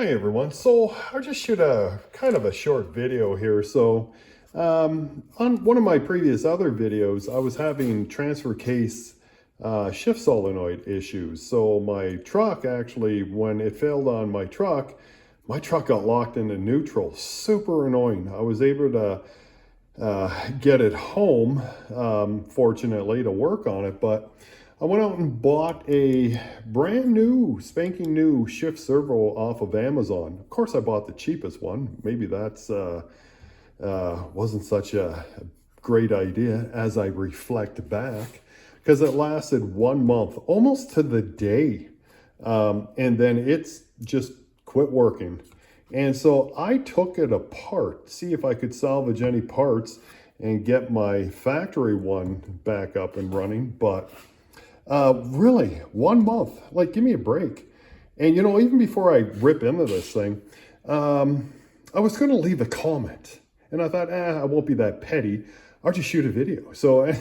Hi everyone. So I just shoot a kind of a short video here. On one of my previous other videos, I was having transfer case shift solenoid issues. So my truck actually, when it failed on my truck got locked into neutral. Super annoying. I was able to get it home, fortunately, to work on it, but I went out and bought a brand new, spanking new shift servo off of Amazon. Of course, I bought the cheapest one. Maybe that's wasn't such a great idea as I reflect back, because it lasted 1 month, almost to the day, and then it's just quit working. And so I took it apart, see if I could salvage any parts and get my factory one back up and running. But really, 1 month, like, give me a break. And you know, even before I rip into this thing, I was going to leave a comment. And I thought, I won't be that petty. I'll just shoot a video. So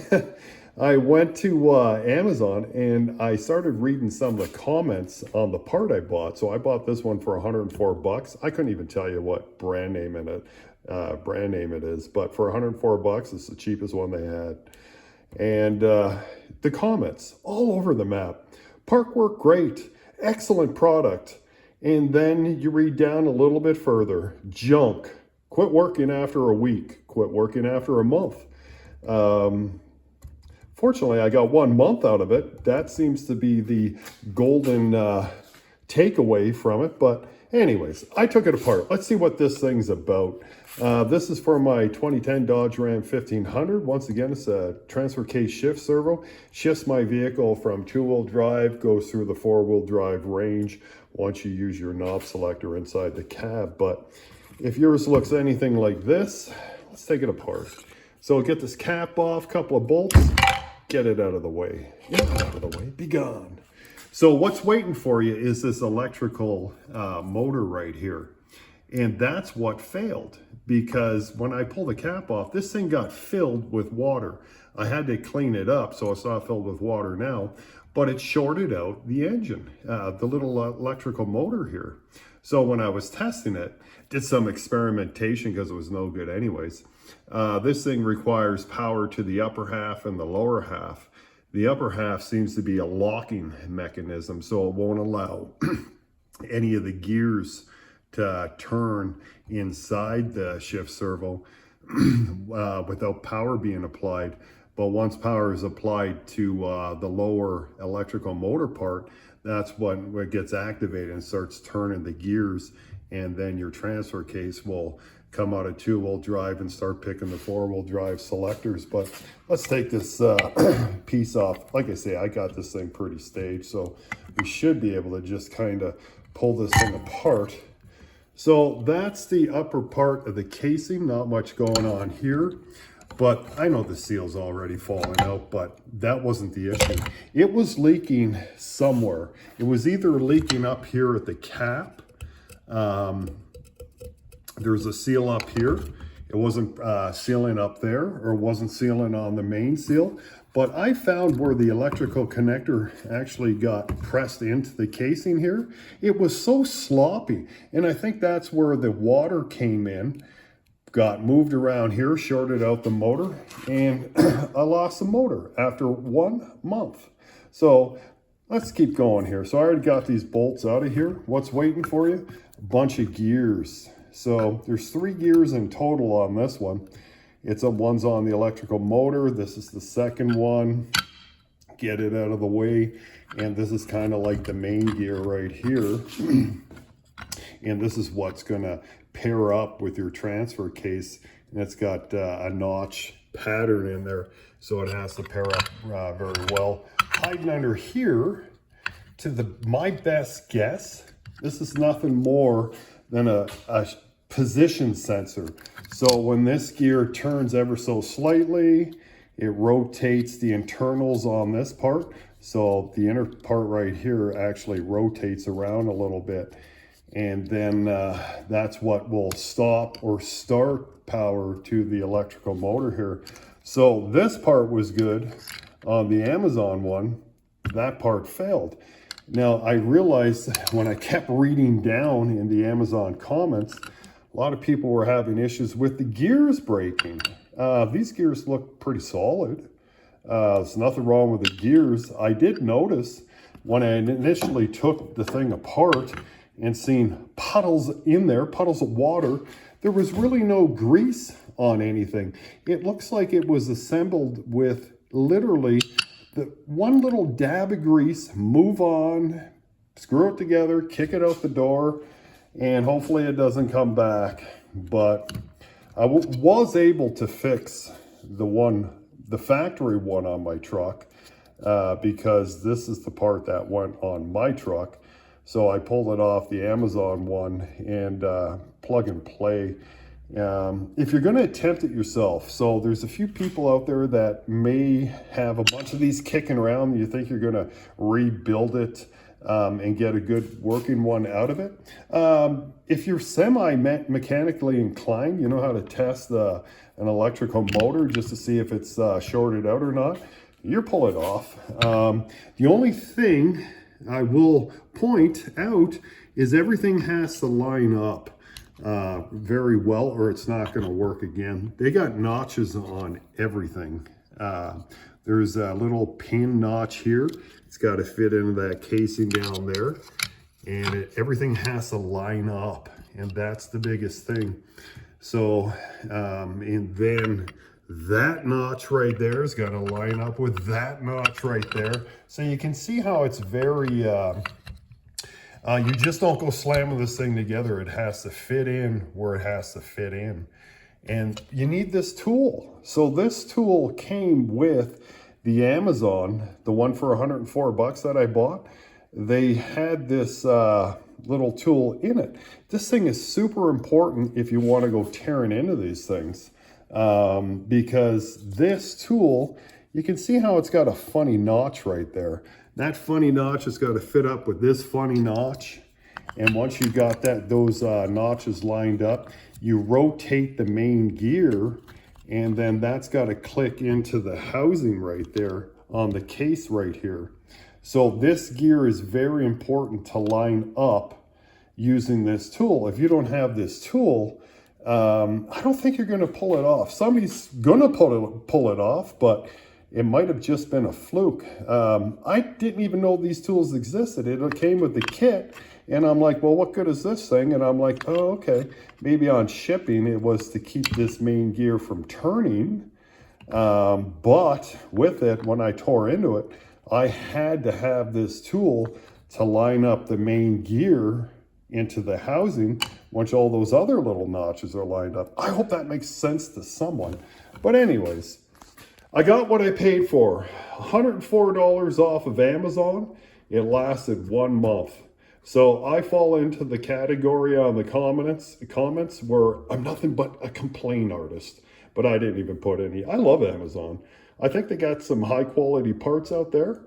I went to Amazon and I started reading some of the comments on the part I bought. So I bought this one for 104 bucks. I couldn't even tell you what brand name it is, but for 104 bucks, it's the cheapest one they had. And the comments all over the map. Part work great, excellent product. And then you read down a little bit further, junk, quit working after a week, quit working after a month. Fortunately, I got 1 month out of it. That seems to be the golden takeaway from it. But anyways, I took it apart. Let's see what this thing's about. This is for my 2010 Dodge Ram 1500. Once again, it's a transfer case shift servo. Shifts my vehicle from two-wheel drive, goes through the four-wheel drive range once you use your knob selector inside the cab. But if yours looks anything like this, let's take it apart. So get this cap off, couple of bolts, get it out of the way. Get it out of the way, be gone. So what's waiting for you is this electrical motor right here. And that's what failed, because when I pulled the cap off, this thing got filled with water. I had to clean it up so it's not filled with water now, but it shorted out the engine, the little electrical motor here. So when I was testing it, did some experimentation because it was no good anyways. This thing requires power to the upper half and the lower half. The upper half seems to be a locking mechanism, so it won't allow any of the gears to turn inside the shift servo without power being applied. But once power is applied to the lower electrical motor part, that's when it gets activated and starts turning the gears, and then your transfer case will come out of two-wheel drive and start picking the four-wheel drive selectors. But let's take this piece off. Like I say, I got this thing pretty staged, so we should be able to just kind of pull this thing apart. So that's the upper part of the casing, not much going on here. But I know the seal's already falling out, but that wasn't the issue. It was leaking somewhere. It was either leaking up here at the cap. There's a seal up here. It wasn't sealing up there, or wasn't sealing on the main seal. But I found where the electrical connector actually got pressed into the casing here. It was so sloppy. And I think that's where the water came in, got moved around here, shorted out the motor, and I lost the motor after 1 month. So let's keep going here. So I already got these bolts out of here. What's waiting for you? A bunch of gears. So there's 3 gears in total on this one. One's on the electrical motor. This is the second one. Get it out of the way. And this is kind of like the main gear right here. And this is what's gonna pair up with your transfer case. And it's got a notch pattern in there, so it has to pair up very well. Hiding under here, my best guess, this is nothing more than a position sensor. So when this gear turns ever so slightly, it rotates the internals on this part. So the inner part right here actually rotates around a little bit. And then that's what will stop or start power to the electrical motor here. So this part was good on the Amazon one. That part failed. Now, I realized when I kept reading down in the Amazon comments, a lot of people were having issues with the gears breaking. These gears look pretty solid. There's nothing wrong with the gears. I did notice when I initially took the thing apart and seen puddles in there, puddles of water, there was really no grease on anything. It looks like it was assembled with literally the one little dab of grease, move on, screw it together, kick it out the door, and hopefully it doesn't come back. But I was able to fix the factory one on my truck because this is the part that went on my truck. So I pulled it off the Amazon one and plug and play. If you're going to attempt it yourself, so there's a few people out there that may have a bunch of these kicking around. You think you're going to rebuild it and get a good working one out of it. If you're semi-mechanically inclined, you know how to test an electrical motor just to see if it's shorted out or not, you pull it off. The only thing I will point out is everything has to line up very well or it's not going to work again. They got notches on everything. There's a little pin notch here. It's got to fit into that casing down there, and everything has to line up, and that's the biggest thing. So and then that notch right there is going to line up with that notch right there. So you can see how it's very you just don't go slamming this thing together. It has to fit in where it has to fit in. And you need this tool. So this tool came with the Amazon, the one for 104 bucks that I bought. They had this little tool in it. This thing is super important if you want to go tearing into these things. Because this tool, you can see how it's got a funny notch right there. That funny notch has got to fit up with this funny notch. And once you got those notches lined up, you rotate the main gear, and then that's got to click into the housing right there on the case right here. So this gear is very important to line up using this tool. If you don't have this tool, I don't think you're going to pull it off. Somebody's going to pull it off, but it might have just been a fluke. I didn't even know these tools existed. It came with the kit, and I'm like, well, what good is this thing? And I'm like, oh, okay. Maybe on shipping, it was to keep this main gear from turning. But with it, when I tore into it, I had to have this tool to line up the main gear into the housing once all those other little notches are lined up. I hope that makes sense to someone. But anyways, I got what I paid for. $104 off of Amazon. It lasted 1 month. So I fall into the category on the comments where I'm nothing but a complaint artist. But I didn't even put any. I love Amazon. I think they got some high quality parts out there.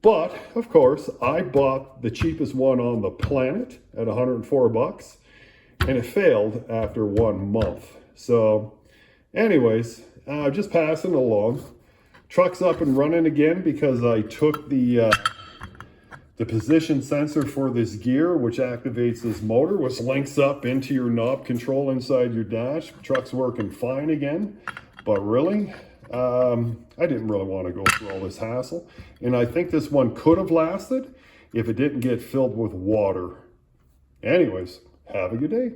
But of course, I bought the cheapest one on the planet at 104 bucks, and it failed after 1 month. So anyways, just passing along. Truck's up and running again because I took the position sensor for this gear, which activates this motor, which links up into your knob control inside your dash. Truck's working fine again, but really, I didn't really want to go through all this hassle. And I think this one could have lasted if it didn't get filled with water. Anyways, have a good day.